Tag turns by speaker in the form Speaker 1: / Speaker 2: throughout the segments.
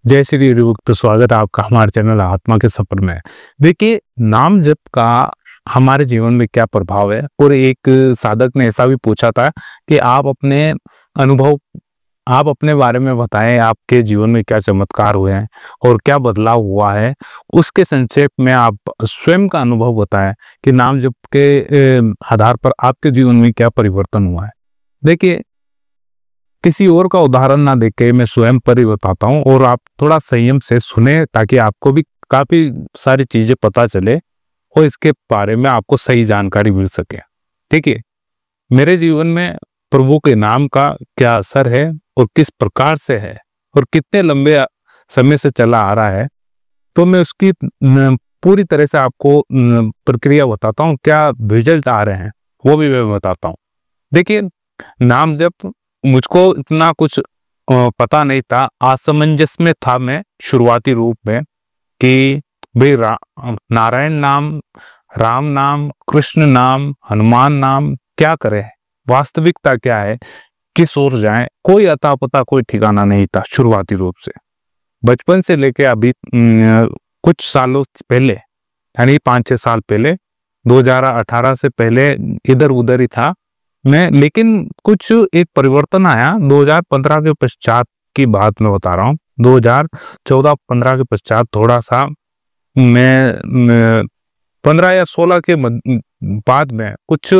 Speaker 1: जय श्री गुरुभक्त, स्वागत है आपका हमारे चैनल आत्मा के सफर में। देखिए, नाम जप का हमारे जीवन में क्या प्रभाव है। और एक साधक ने ऐसा भी पूछा था कि आप अपने अनुभव, आप अपने बारे में बताएं, आपके जीवन में क्या चमत्कार हुए हैं और क्या बदलाव हुआ है। उसके संक्षेप में आप स्वयं का अनुभव बताएं कि नाम जप के आधार पर आपके जीवन में क्या परिवर्तन हुआ है। देखिए, किसी और का उदाहरण ना देके मैं स्वयं पर ही बताता हूँ और आप थोड़ा संयम से सुने ताकि आपको भी काफी सारी चीजें पता चले और इसके बारे में आपको सही जानकारी मिल सके। ठीक है, मेरे जीवन में प्रभु के नाम का क्या असर है और किस प्रकार से है और कितने लंबे समय से चला आ रहा है, तो मैं उसकी पूरी तरह से आपको प्रक्रिया बताता हूँ। क्या रिजल्ट आ रहे हैं वो भी मैं बताता हूँ। देखिए, नाम जब मुझको इतना कुछ पता नहीं था, असमंजस में था मैं शुरुआती रूप में कि भाई नारायण नाम, राम नाम, कृष्ण नाम, हनुमान नाम क्या करे, वास्तविकता क्या है, किस ओर जाए, कोई अता पता कोई ठिकाना नहीं था शुरुआती रूप से। बचपन से लेके अभी कुछ सालों पहले, यानी 5-6 साल पहले, 2018 से पहले इधर उधर ही था मैं। लेकिन कुछ एक परिवर्तन आया 2015 के पश्चात की बात मैं बता रहा हूँ। 2014-15 के पश्चात थोड़ा सा मैं 15 या 16 के बाद में कुछ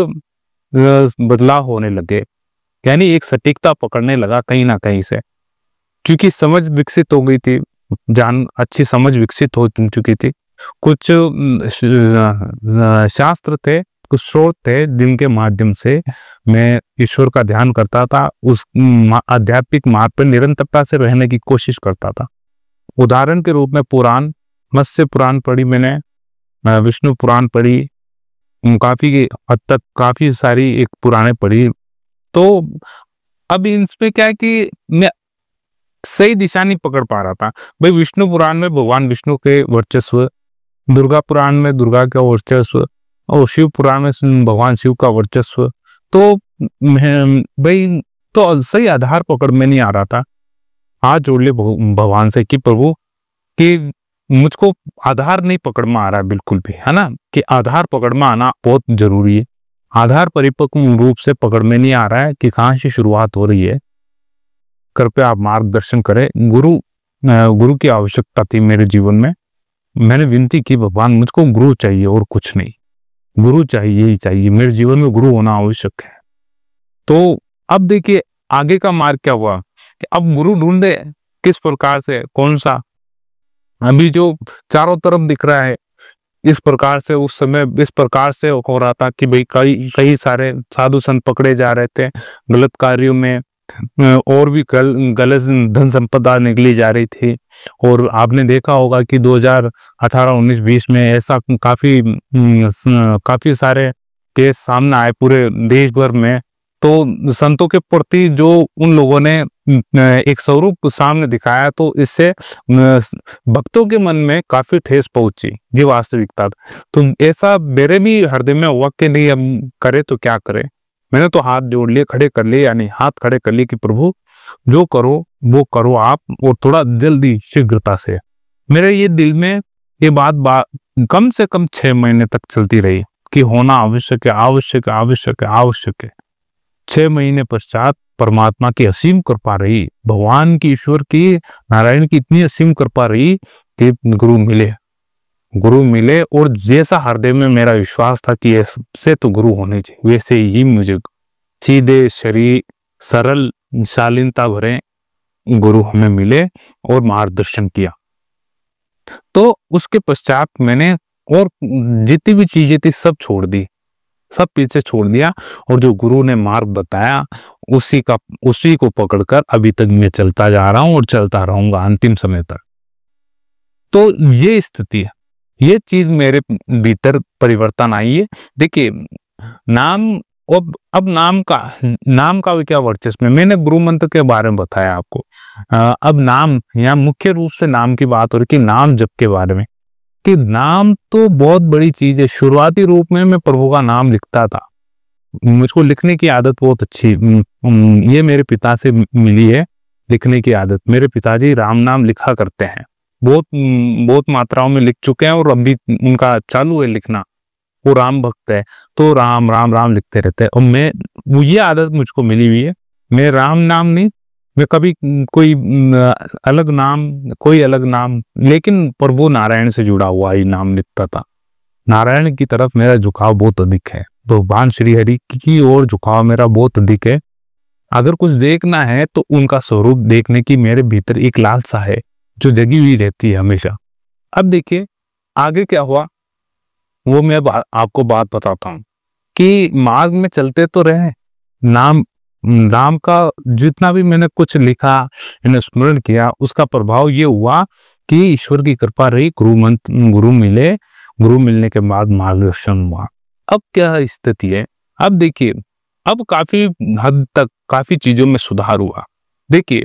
Speaker 1: बदलाव होने लगे, यानी एक सटीकता पकड़ने लगा कहीं ना कहीं से, क्योंकि समझ विकसित हो गई थी, अच्छी समझ विकसित हो चुकी थी। कुछ शास्त्र थे, कुछ स्रोत थे जिनके माध्यम से मैं ईश्वर का ध्यान करता था, उस आध्यात्मिक मार्ग पर निरंतरता से रहने की कोशिश करता था। उदाहरण के रूप में पुराण, मत्स्य पुराण पढ़ी मैंने, विष्णु पुराण पढ़ी, काफी हद तक काफी सारी एक पुराने पढ़ी। तो अब इसमें क्या है कि मैं सही दिशा नहीं पकड़ पा रहा था। भाई, विष्णु पुराण में भगवान विष्णु के वर्चस्व, दुर्गा पुराण में दुर्गा का वर्चस्व और शिव पुराण में भगवान शिव का वर्चस्व, तो भाई तो सही आधार पकड़ में नहीं आ रहा था। हाथ जोड़ ले भगवान से कि प्रभु, कि मुझको आधार नहीं पकड़ में आ रहा है बिल्कुल भी, है ना, कि आधार पकड़ में आना बहुत जरूरी है। आधार परिपक्व रूप से पकड़ में नहीं आ रहा है कि कहाँ से शुरुआत हो रही है। कृपया आप मार्गदर्शन करें। गुरु की आवश्यकता थी मेरे जीवन में। मैंने विनती की, भगवान मुझको गुरु चाहिए और कुछ नहीं, गुरु चाहिए ही चाहिए, मेरे जीवन में गुरु होना आवश्यक है। तो अब देखिए आगे का मार्ग क्या हुआ कि अब गुरु ढूंढे किस प्रकार से, कौन सा। अभी जो चारों तरफ दिख रहा है इस प्रकार से, उस समय इस प्रकार से हो रहा था कि भाई कई सारे साधु संत पकड़े जा रहे थे गलत कार्यों में, और भी गलत धन संपदा निकली जा रही थी। और आपने देखा होगा कि 2018, 19, 20 में ऐसा काफी सारे केस सामने आए पूरे देश भर में। तो संतों के प्रति जो उन लोगों ने एक स्वरूप सामने दिखाया, तो इससे भक्तों के मन में काफी ठेस पहुंची, ये वास्तविकता। तो ऐसा मेरे भी हृदय में हुआ कि नहीं, हम करे तो क्या करे। मैंने तो हाथ जोड़ लिए, खड़े कर लिए, यानी हाथ खड़े कर लिए कि प्रभु जो करो वो करो आप, और थोड़ा जल्दी शीघ्रता से। मेरे ये दिल में ये बात कम से कम 6 महीने तक चलती रही कि होना आवश्यक है, आवश्यक है, आवश्यक है, आवश्यक है। 6 महीने पश्चात परमात्मा की असीम कृपा रही, भगवान की, ईश्वर की, नारायण की इतनी असीम कृपा रही कि गुरु मिले। और जैसा हृदय में मेरा विश्वास था कि ऐसे तो गुरु होने चाहिए, वैसे ही मुझे सीधे शरीर, सरल, शालीनता भरे गुरु हमें मिले और मार्गदर्शन किया। तो उसके पश्चात मैंने और जितनी भी चीजें थी सब छोड़ दी, सब पीछे छोड़ दिया, और जो गुरु ने मार्ग बताया उसी को पकड़कर अभी तक मैं चलता जा रहा हूं और चलता रहूंगा अंतिम समय तक। तो ये स्थिति है, ये चीज मेरे भीतर परिवर्तन आई है। देखिए, नाम, अब नाम का भी क्या वर्चस्व है। मैंने गुरु मंत्र के बारे में बताया आपको। अब नाम, यहाँ मुख्य रूप से नाम की बात हो रही कि नाम जप के बारे में, कि नाम तो बहुत बड़ी चीज है। शुरुआती रूप में मैं प्रभु का नाम लिखता था, मुझको लिखने की आदत बहुत अच्छी ये मेरे पिता से मिली है। लिखने की आदत। मेरे पिताजी राम नाम लिखा करते हैं, बहुत बहुत मात्राओं में लिख चुके हैं और अभी उनका चालू है लिखना। वो राम भक्त है, तो राम राम राम लिखते रहते हैं। और ये आदत मुझको मिली हुई है। मैं राम नाम नहीं, मैं कभी कोई अलग नाम, कोई अलग नाम, लेकिन प्रभु नारायण से जुड़ा हुआ ही नाम लिखता था। नारायण की तरफ मेरा झुकाव बहुत अधिक है, भगवान श्री हरि की ओर झुकाव मेरा बहुत अधिक है। अगर कुछ देखना है तो उनका स्वरूप देखने की मेरे भीतर एक लालसा है जो जगी हुई रहती है हमेशा। अब देखिए आगे क्या हुआ, वो मैं आपको बात बताता हूँ कि मार्ग में चलते तो रहे, नाम का जितना भी मैंने कुछ लिखा, मैंने स्मरण किया, उसका प्रभाव ये हुआ कि ईश्वर की कृपा रही, गुरु मिले, गुरु मिलने के बाद मार्गदर्शन हुआ। अब क्या स्थिति है, अब देखिए अब काफी हद तक काफी चीजों में सुधार हुआ। देखिए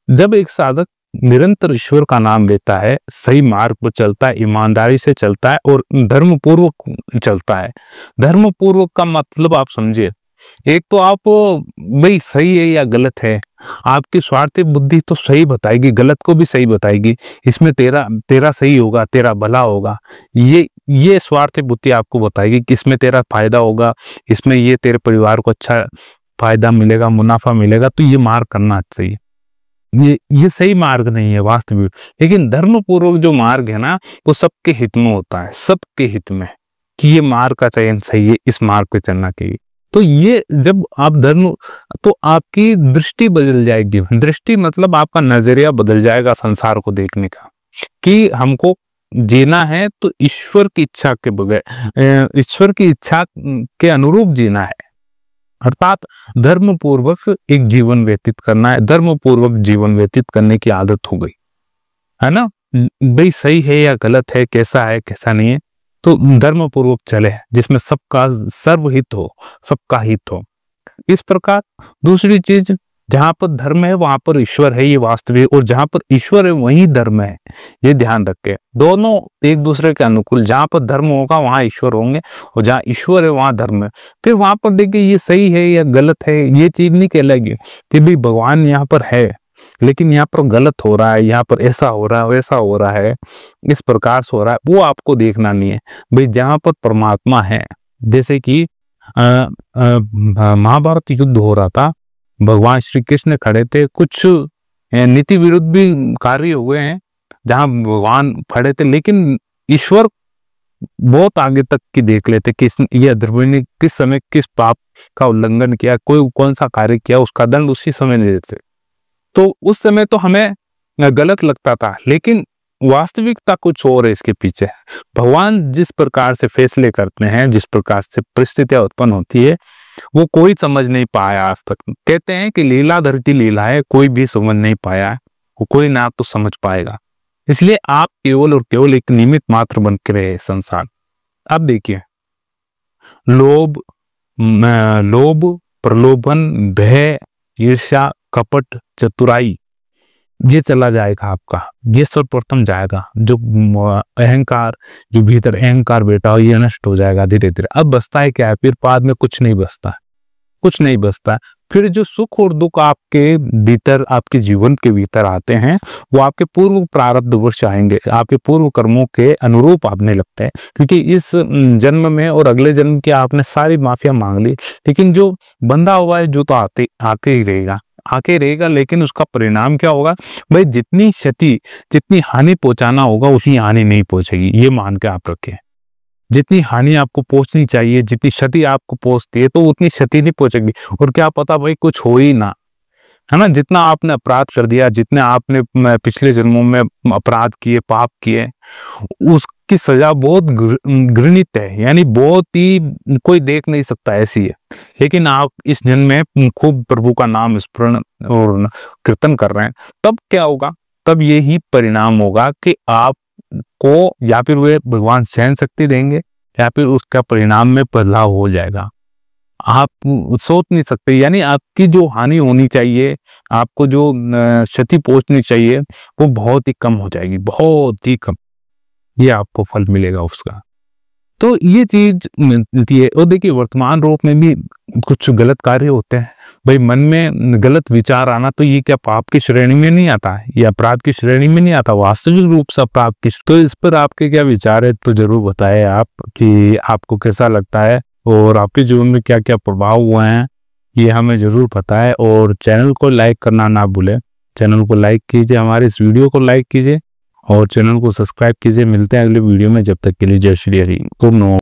Speaker 1: जब एक साधक निरंतर ईश्वर का नाम लेता है, सही मार्ग पर चलता है, ईमानदारी से चलता है और धर्म पूर्वक चलता है। धर्म पूर्वक का मतलब आप समझिए, एक तो आप भाई सही है या गलत है, आपकी स्वार्थी बुद्धि तो सही बताएगी, गलत को भी सही बताएगी। इसमें तेरा सही होगा, तेरा भला होगा, ये स्वार्थी बुद्धि आपको बताएगी कि इसमें तेरा फायदा होगा, इसमें ये तेरे परिवार को अच्छा फायदा मिलेगा, मुनाफा मिलेगा, तो ये मार्ग करना चाहिए। ये सही मार्ग नहीं है वास्तविक। लेकिन धर्म पूर्वक जो मार्ग है ना, वो सबके हित में होता है, सबके हित में, कि ये मार्ग का चयन सही है, इस मार्ग पे चलना चाहिए। तो ये जब आप धर्म, तो आपकी दृष्टि बदल जाएगी। दृष्टि मतलब आपका नजरिया बदल जाएगा संसार को देखने का, कि हमको जीना है तो ईश्वर की इच्छा के बगैर, ईश्वर की इच्छा के अनुरूप जीना है, अर्थात धर्म पूर्वक एक जीवन व्यतीत करना है। धर्म पूर्वक जीवन व्यतीत करने की आदत हो गई है ना, भाई सही है या गलत है, कैसा है कैसा नहीं है, तो धर्म पूर्वक चले, जिसमें सबका सर्वहित हो, सबका हित हो। इस प्रकार दूसरी चीज, जहां पर धर्म है वहां पर ईश्वर है, ये वास्तविक, और जहां पर ईश्वर है वहीं धर्म है, ये ध्यान रखे। दोनों एक दूसरे के अनुकूल, जहां पर धर्म होगा वहां ईश्वर होंगे, और जहां ईश्वर है वहां धर्म है। फिर वहां पर देखिए ये सही है या गलत है, ये चीज नहीं कहलाएगी कि भाई भगवान यहाँ पर है लेकिन यहाँ पर गलत हो रहा है, यहाँ पर ऐसा हो रहा है, वैसा हो रहा है, इस प्रकार से हो रहा है, वो आपको देखना नहीं है। भाई जहां पर परमात्मा है, जैसे कि महाभारत युद्ध हो रहा था, भगवान श्री कृष्ण खड़े थे, कुछ नीति विरुद्ध भी कार्य हुए हैं जहां भगवान खड़े थे, लेकिन ईश्वर बहुत आगे तक की देख लेते कि ये अधर्मी ने किस समय किस पाप का उल्लंघन किया, कोई कौन सा कार्य किया, उसका दंड उसी समय दे देते। तो उस समय तो हमें गलत लगता था, लेकिन वास्तविकता कुछ और है इसके पीछे। भगवान जिस प्रकार से फैसले करते हैं, जिस प्रकार से परिस्थितियां उत्पन्न होती है, वो कोई समझ नहीं पाया आज तक। कहते हैं कि लीलाधर की लीला है, कोई भी समझ नहीं पाया, वो कोई ना तो समझ पाएगा। इसलिए आप केवल और केवल एक निमित्त मात्र बन के रहे संसार। अब देखिए लोभ, प्रलोभन, भय, ईर्ष्या, कपट, चतुराई, ये चला जाएगा आपका, ये सर्वप्रथम जाएगा। जो अहंकार, जो भीतर अहंकार बैठा हो, ये नष्ट हो जाएगा धीरे धीरे। अब बचता है क्या है, फिर बाद में कुछ नहीं बचता है, कुछ नहीं बचता है। फिर जो सुख और दुख आपके भीतर, आपके जीवन के भीतर आते हैं, वो आपके पूर्व प्रारब्ध वर्ष आएंगे, आपके पूर्व कर्मों के अनुरूप आपने लगते हैं। क्योंकि इस जन्म में और अगले जन्म की आपने सारी माफिया मांग ली, लेकिन जो बंधा हुआ है जो तो आके ही रहेगा, लेकिन उसका परिणाम क्या होगा, भाई जितनी क्षति, जितनी हानि पहुंचाना होगा उतनी हानि नहीं पहुंचेगी, ये मान के आप रखें। जितनी हानि आपको पहुंचनी चाहिए, जितनी क्षति आपको पहुंचती है, तो उतनी क्षति नहीं पहुंचेगी। और क्या पता भाई कुछ हो ही ना, है ना। जितना आपने अपराध कर दिया, जितने आपने पिछले जन्मों में अपराध किए, पाप किए, उसकी सजा बहुत घृणित है, यानी बहुत ही कोई देख नहीं सकता, ऐसी है। लेकिन आप इस जन्म में खूब प्रभु का नाम स्मरण और कीर्तन कर रहे हैं, तब क्या होगा, तब यही परिणाम होगा कि आपको या फिर वे भगवान सहन शक्ति देंगे, या फिर उसका परिणाम में बदलाव हो जाएगा। आप सोच नहीं सकते, यानी आपकी जो हानि होनी चाहिए, आपको जो क्षति पहुंचनी चाहिए, वो बहुत ही कम हो जाएगी, बहुत ही कम। ये आपको फल मिलेगा उसका। तो ये चीज मिलती है। और देखिए वर्तमान रूप में भी कुछ गलत कार्य होते हैं भाई, मन में गलत विचार आना, तो ये क्या पाप की श्रेणी में नहीं आता है या अपराध की श्रेणी में नहीं आता, वास्तविक रूप से अपराध की। तो इस पर आपके क्या विचार है, तो जरूर बताएं आप कि आपको कैसा लगता है और आपके जीवन में क्या क्या प्रभाव हुए हैं, ये हमें जरूर बताएं। और चैनल को लाइक करना ना भूलें, चैनल को लाइक कीजिए, हमारे इस वीडियो को लाइक कीजिए और चैनल को सब्सक्राइब कीजिए। मिलते हैं अगले वीडियो में, जब तक के लिए जय श्री हरि। Good night.